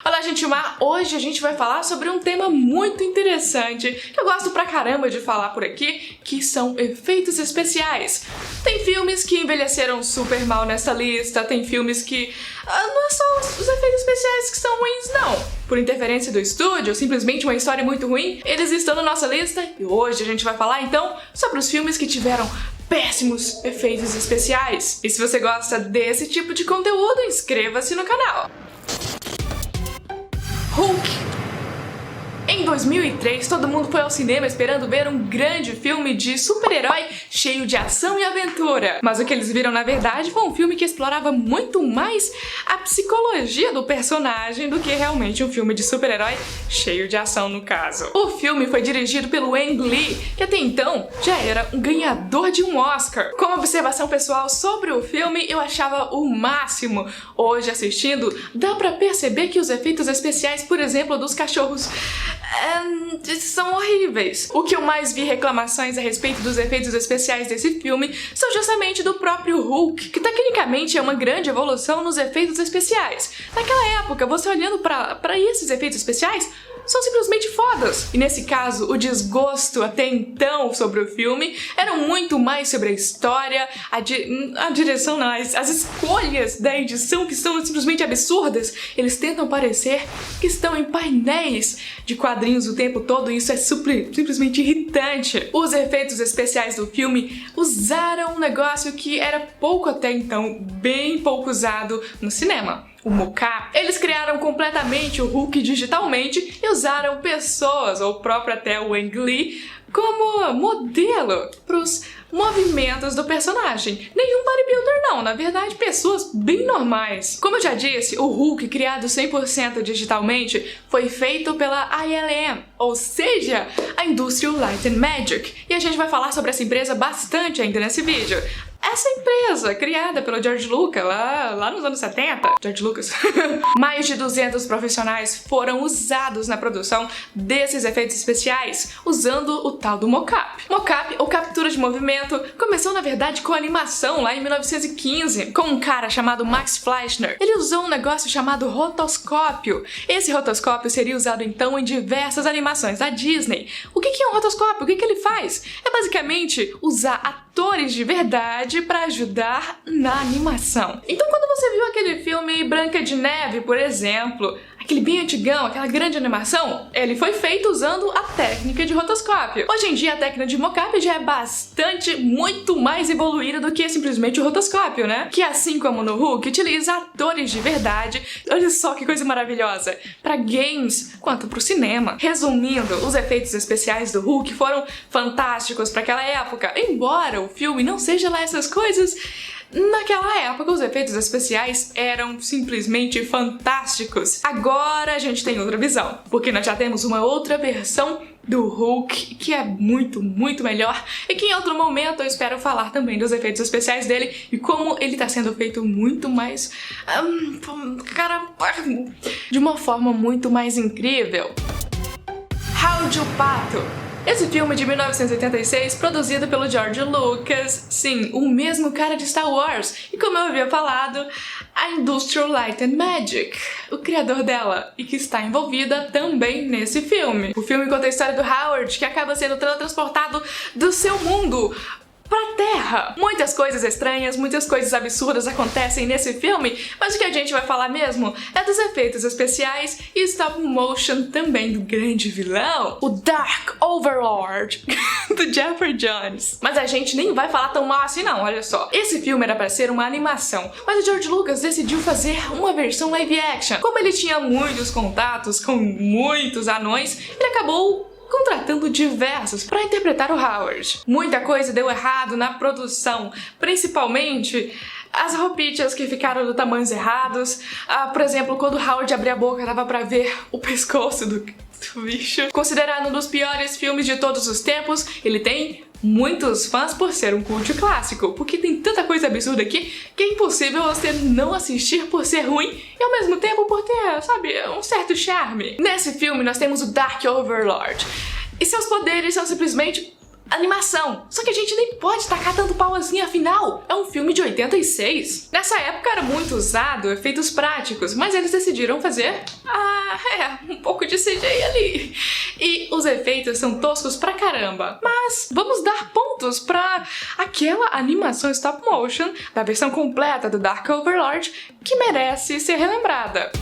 Olá, gente má! Hoje a gente vai falar sobre um tema muito interessante que eu gosto pra caramba de falar por aqui, que são efeitos especiais. Tem filmes que envelheceram super mal nessa lista, tem filmes que não é só os efeitos especiais que são ruins, não. Por interferência do estúdio, ou simplesmente uma história muito ruim, eles estão na nossa lista e hoje a gente vai falar então sobre os filmes que tiveram péssimos efeitos especiais. E se você gosta desse tipo de conteúdo, inscreva-se no canal. Hulk. Em 2003, todo mundo foi ao cinema esperando ver um grande filme de super-herói cheio de ação e aventura. Mas o que eles viram, na verdade, foi um filme que explorava muito mais a psicologia do personagem do que realmente um filme de super-herói cheio de ação, no caso. O filme foi dirigido pelo Ang Lee, que até então já era um ganhador de um Oscar. Como observação pessoal sobre o filme, eu achava o máximo. Hoje, assistindo, dá pra perceber que os efeitos especiais, por exemplo, dos cachorros são horríveis. O que eu mais vi reclamações a respeito dos efeitos especiais desse filme são justamente do próprio Hulk, que tecnicamente é uma grande evolução nos efeitos especiais. Naquela época, você olhando pra esses efeitos especiais, são simplesmente fodas. E nesse caso, o desgosto até então sobre o filme era muito mais sobre a história, a direção, não, as escolhas da edição que são simplesmente absurdas. Eles tentam parecer que estão em painéis de quadrinhos o tempo todo e isso é simplesmente irritante. Os efeitos especiais do filme usaram um negócio que era pouco até então, bem pouco usado no cinema. O mocap. Eles criaram completamente o Hulk digitalmente e usaram pessoas, ou próprio até o Ang Lee, como modelo para os movimentos do personagem. Nenhum bodybuilder não, na verdade pessoas bem normais. Como eu já disse, o Hulk criado 100% digitalmente foi feito pela ILM, ou seja, a Industrial Light and Magic. E a gente vai falar sobre essa empresa bastante ainda nesse vídeo. Essa empresa, criada pelo George Lucas lá nos anos 70, George Lucas, mais de 200 profissionais foram usados na produção desses efeitos especiais, usando o tal do mocap. Mocap, ou captura de movimento, começou na verdade com animação lá em 1915, com um cara chamado Max Fleischner. Ele usou um negócio chamado rotoscópio. Esse rotoscópio seria usado então em diversas animações da Disney. O que é um rotoscópio? O que ele faz? É basicamente usar atores de verdade para ajudar na animação. Então quando você viu aquele filme Branca de Neve, por exemplo, aquele bem antigão, aquela grande animação, ele foi feito usando a técnica de rotoscópio. Hoje em dia a técnica de mocap já é muito mais evoluída do que simplesmente o rotoscópio, né? Que assim como no Hulk, utiliza atores de verdade, olha só que coisa maravilhosa, para games quanto para o cinema. Resumindo, os efeitos especiais do Hulk foram fantásticos para aquela época, embora o filme não seja lá essas coisas. Naquela época, os efeitos especiais eram simplesmente fantásticos. Agora a gente tem outra visão, porque nós já temos uma outra versão do Hulk que é muito, muito melhor e que em outro momento eu espero falar também dos efeitos especiais dele e como ele tá sendo feito muito mais... de uma forma muito mais incrível. Howdy o Pato. Esse filme de 1986, produzido pelo George Lucas, sim, o mesmo cara de Star Wars, e como eu havia falado, a Industrial Light and Magic, o criador dela, e que está envolvida também nesse filme. O filme conta a história do Howard, que acaba sendo teletransportado do seu mundo pra Terra. Muitas coisas estranhas, muitas coisas absurdas acontecem nesse filme, mas o que a gente vai falar mesmo é dos efeitos especiais e stop motion também do grande vilão, o Dark Overlord, do Jeffrey Jones. Mas a gente nem vai falar tão mal assim não, olha só. Esse filme era pra ser uma animação, mas o George Lucas decidiu fazer uma versão live action. Como ele tinha muitos contatos com muitos anões, ele acabou contratando diversos para interpretar o Howard. Muita coisa deu errado na produção, principalmente as roupinhas que ficaram do tamanhos errados. Por exemplo, quando o Howard abria a boca dava pra ver o pescoço do bicho. Considerado um dos piores filmes de todos os tempos, ele tem muitos fãs por ser um cult clássico, porque tem tanta coisa absurda aqui que é impossível você não assistir por ser ruim e ao mesmo tempo por ter, sabe, um certo charme. Nesse filme nós temos o Dark Overlord e seus poderes são simplesmente animação. Só que a gente nem pode tacar tanto pau assim, afinal, é um filme de 86. Nessa época era muito usado efeitos práticos, mas eles decidiram fazer, um pouco de CGI ali. E os efeitos são toscos pra caramba. Mas vamos dar pontos pra aquela animação stop motion da versão completa do Dark Overlord que merece ser relembrada.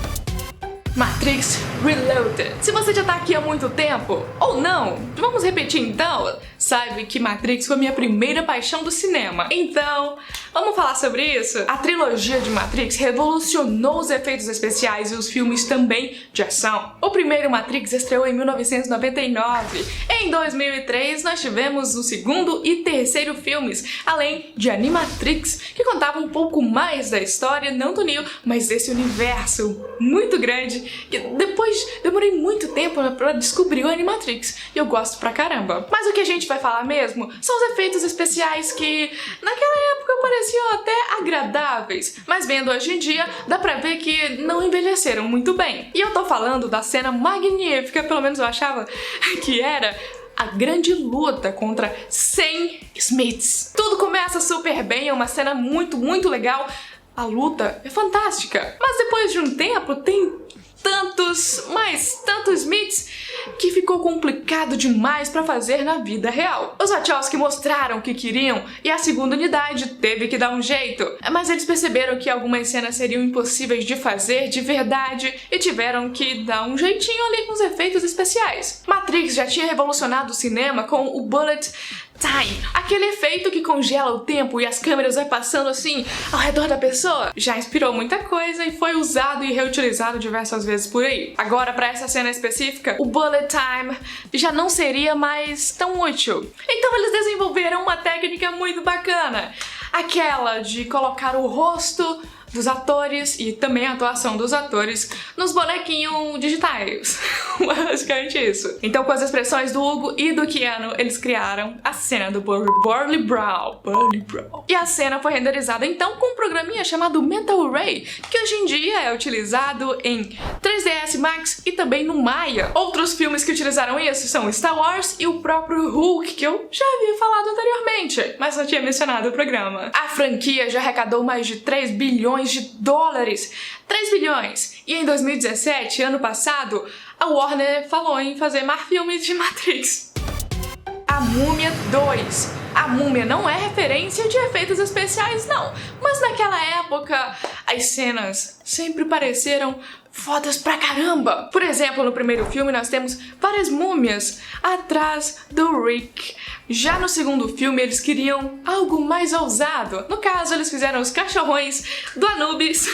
Matrix Reloaded. Se você já tá aqui há muito tempo, ou não, vamos repetir então, saiba que Matrix foi minha primeira paixão do cinema. Então, vamos falar sobre isso? A trilogia de Matrix revolucionou os efeitos especiais e os filmes também de ação. O primeiro Matrix estreou em 1999. Em 2003, nós tivemos o segundo e terceiro filmes, além de Animatrix, que contava um pouco mais da história, não do Neo, mas desse universo muito grande, que depois demorei muito tempo pra descobrir o Animatrix, e eu gosto pra caramba. Mas o que a gente vai falar mesmo são os efeitos especiais que naquela época pareciam até agradáveis, mas vendo hoje em dia dá pra ver que não envelheceram muito bem. E eu tô falando da cena magnífica, pelo menos eu achava que era, a grande luta contra 100 Smiths. Tudo começa super bem, é uma cena muito legal, a luta é fantástica, mas depois de um tempo tem tantos Smiths que ficou complicado demais pra fazer na vida real. Os Wachowski mostraram o que queriam e a segunda unidade teve que dar um jeito, mas eles perceberam que algumas cenas seriam impossíveis de fazer de verdade e tiveram que dar um jeitinho ali com os efeitos especiais. Matrix já tinha revolucionado o cinema com o Bullet Time, aquele efeito que congela o tempo e as câmeras vai passando assim ao redor da pessoa. Já inspirou muita coisa e foi usado e reutilizado diversas vezes por aí. Agora, para essa cena específica, o Bullet Time já não seria mais tão útil. Então eles desenvolveram uma técnica muito bacana, aquela de colocar o rosto dos atores e também a atuação dos atores nos bonequinhos digitais. Basicamente isso. Então, com as expressões do Hugo e do Keanu, eles criaram a cena do Burly Brown. E a cena foi renderizada então com um programinha chamado Mental Ray, que hoje em dia é utilizado em 3ds Max e também no Maya. Outros filmes que utilizaram isso são Star Wars e o próprio Hulk, que eu já havia falado anteriormente, mas não tinha mencionado o programa. A franquia já arrecadou mais de 3 bilhões de dólares. 3 bilhões! E em 2017, ano passado, a Warner falou em fazer mais filmes de Matrix. A Múmia 2. A Múmia não é referência de efeitos especiais, não. Mas naquela época, as cenas sempre pareceram fodas pra caramba. Por exemplo, no primeiro filme nós temos várias múmias atrás do Rick. Já no segundo filme eles queriam algo mais ousado. No caso, eles fizeram os cachorrões do Anubis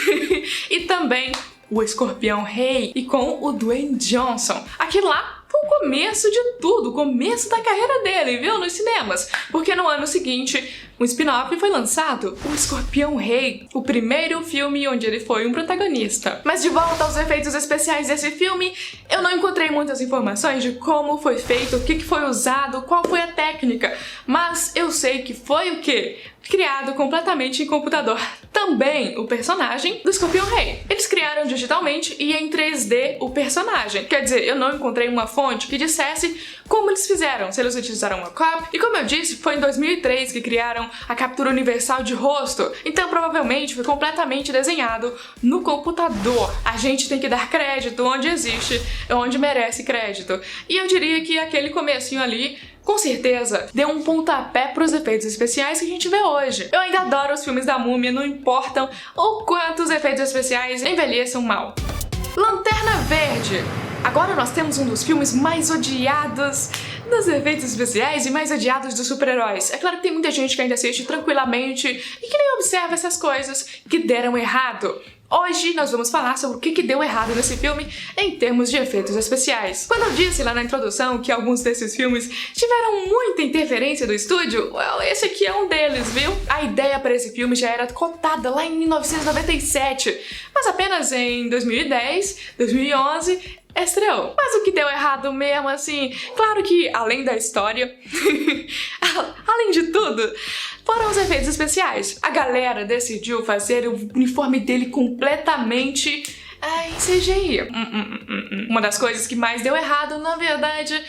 e também o Escorpião Rei e com o Dwayne Johnson. Aquilo lá foi o começo de tudo, o começo da carreira dele, viu, nos cinemas. Porque no ano seguinte, um spin-off foi lançado, O Escorpião Rei, o primeiro filme onde ele foi um protagonista. Mas de volta aos efeitos especiais desse filme, eu não encontrei muitas informações de como foi feito, o que foi usado, qual foi a técnica, mas eu sei que foi o quê? Criado completamente em computador. Também o personagem do Escorpião Rei. Eles criaram digitalmente e em 3D o personagem. Quer dizer, eu não encontrei uma fonte que dissesse como eles fizeram, se eles utilizaram uma cópia. E como eu disse, foi em 2003 que criaram a captura universal de rosto. Então provavelmente foi completamente desenhado no computador. A gente tem que dar crédito onde existe, onde merece crédito. E eu diria que aquele comecinho ali, com certeza, deu um pontapé pros efeitos especiais que a gente vê hoje. Eu ainda adoro os filmes da Múmia, não importam o quanto os efeitos especiais envelheçam mal. Lanterna Verde. Agora nós temos um dos filmes mais odiados dos efeitos especiais e mais odiados dos super-heróis. É claro que tem muita gente que ainda assiste tranquilamente e que nem observa essas coisas que deram errado. Hoje nós vamos falar sobre o que deu errado nesse filme em termos de efeitos especiais. Quando eu disse lá na introdução que alguns desses filmes tiveram muita interferência do estúdio, esse aqui é um deles, viu? A ideia para esse filme já era cotada lá em 1997, mas apenas em 2010, 2011... estreou. Mas o que deu errado mesmo, assim, claro que além da história, além de tudo, foram os efeitos especiais. A galera decidiu fazer o uniforme dele completamente em CGI. Uma das coisas que mais deu errado, na verdade,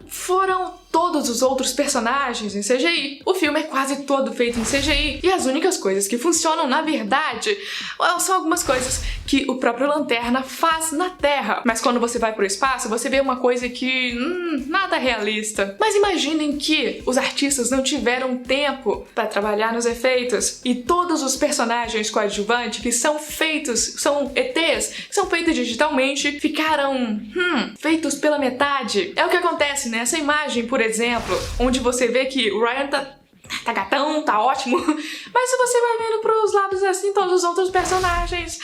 foram todos os outros personagens em CGI. O filme é quase todo feito em CGI e as únicas coisas que funcionam, na verdade, são algumas coisas que o próprio Lanterna faz na Terra. Mas quando você vai pro espaço, você vê uma coisa que nada realista. Mas imaginem que os artistas não tiveram tempo para trabalhar nos efeitos e todos os personagens coadjuvantes que são feitos, são ETs, que são feitos digitalmente, ficaram feitos pela metade. É o que acontece nessa imagem, por exemplo, onde você vê que o Ryan tá gatão, tá ótimo, mas se você vai vendo pros lados assim, todos os outros personagens,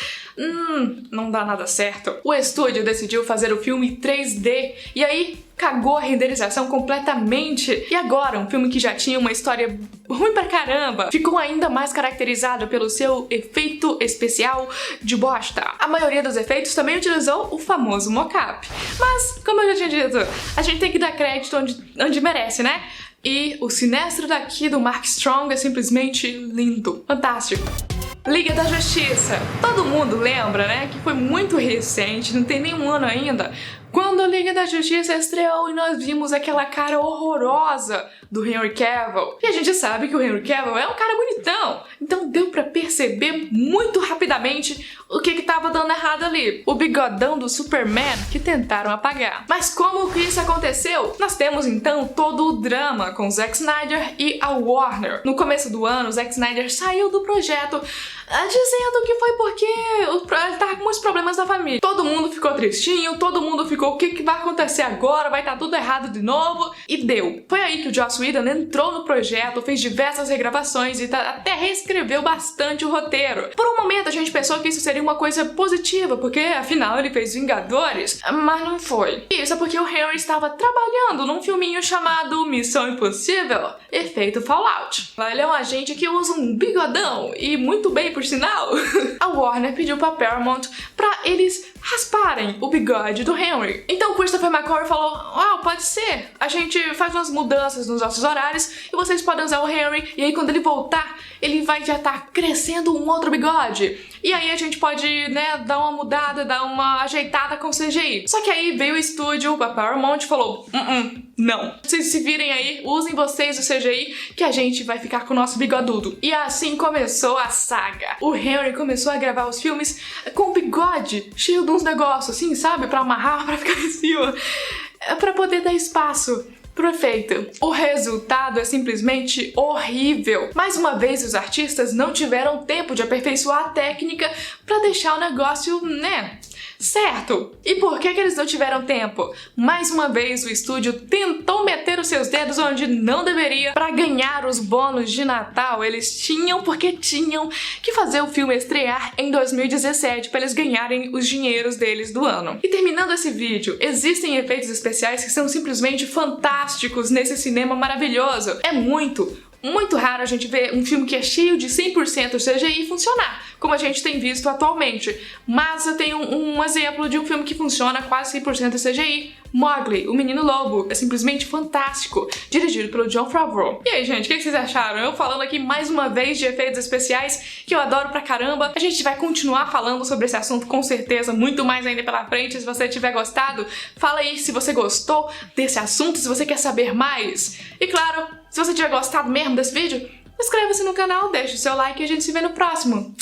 não dá nada certo. O estúdio decidiu fazer o filme 3D e aí cagou a renderização completamente. E agora, um filme que já tinha uma história ruim pra caramba, ficou ainda mais caracterizado pelo seu efeito especial de bosta. A maioria dos efeitos também utilizou o famoso mocap. Mas, como eu já tinha dito, a gente tem que dar crédito onde merece, né? E o Sinestro daqui do Mark Strong é simplesmente lindo, fantástico. Liga da Justiça. Todo mundo lembra, né, que foi muito recente, não tem nenhum ano ainda, quando a Liga da Justiça estreou e nós vimos aquela cara horrorosa do Henry Cavill. E a gente sabe que o Henry Cavill é um cara bonitão, então deu pra perceber muito rapidamente o que tava dando errado ali. O bigodão do Superman que tentaram apagar. Mas como que isso aconteceu? Nós temos então todo o drama com o Zack Snyder e a Warner. No começo do ano, o Zack Snyder saiu do projeto dizendo que foi porque ele tava com muitos problemas na família. Todo mundo ficou tristinho, todo mundo ficou, o que vai acontecer agora? Vai estar tudo errado de novo? E deu. Foi aí que o Joss Whedon entrou no projeto, fez diversas regravações e até reescreveu bastante o roteiro. Por um momento a gente pensou que isso seria uma coisa positiva, porque afinal ele fez Vingadores, mas não foi. Isso é porque o Henry estava trabalhando num filminho chamado Missão Impossível, Efeito Fallout. Ele é um agente que usa um bigodão, e muito bem por sinal. A Warner pediu pra Paramount pra eles rasparem o bigode do Henry. Então o Christopher McQuarrie falou, pode ser, a gente faz umas mudanças nos nossos horários e vocês podem usar o Henry, e aí quando ele voltar, ele vai já estar crescendo um outro bigode. E aí a gente pode, né, dar uma mudada, dar uma ajeitada com o CGI. Só que aí veio o estúdio, a Paramount, e falou, não. Vocês se virem aí, usem vocês o CGI, que a gente vai ficar com o nosso bigodudo. E assim começou a saga. O Henry começou a gravar os filmes com o bigode cheio de uns negócios, assim, sabe? Pra amarrar, pra ficar em cima, pra poder dar espaço pro efeito. O resultado é simplesmente horrível. Mais uma vez, os artistas não tiveram tempo de aperfeiçoar a técnica pra deixar o negócio, né, certo. E por que eles não tiveram tempo? Mais uma vez, o estúdio tentou meter os seus dedos onde não deveria pra ganhar os bônus de Natal. Eles tinham que fazer o filme estrear em 2017 pra eles ganharem os dinheiros deles do ano. E terminando esse vídeo, existem efeitos especiais que são simplesmente fantásticos nesse cinema maravilhoso. É muito raro a gente ver um filme que é cheio de 100% CGI funcionar, como a gente tem visto atualmente. Mas eu tenho um exemplo de um filme que funciona quase 100% CGI. Mowgli, o Menino Lobo, é simplesmente fantástico, dirigido pelo Jon Favreau. E aí, gente, o que vocês acharam? Eu falando aqui mais uma vez de efeitos especiais, que eu adoro pra caramba. A gente vai continuar falando sobre esse assunto com certeza, muito mais ainda pela frente. Se você tiver gostado, fala aí se você gostou desse assunto, se você quer saber mais. E claro, se você tiver gostado mesmo desse vídeo, inscreva-se no canal, deixe o seu like e a gente se vê no próximo.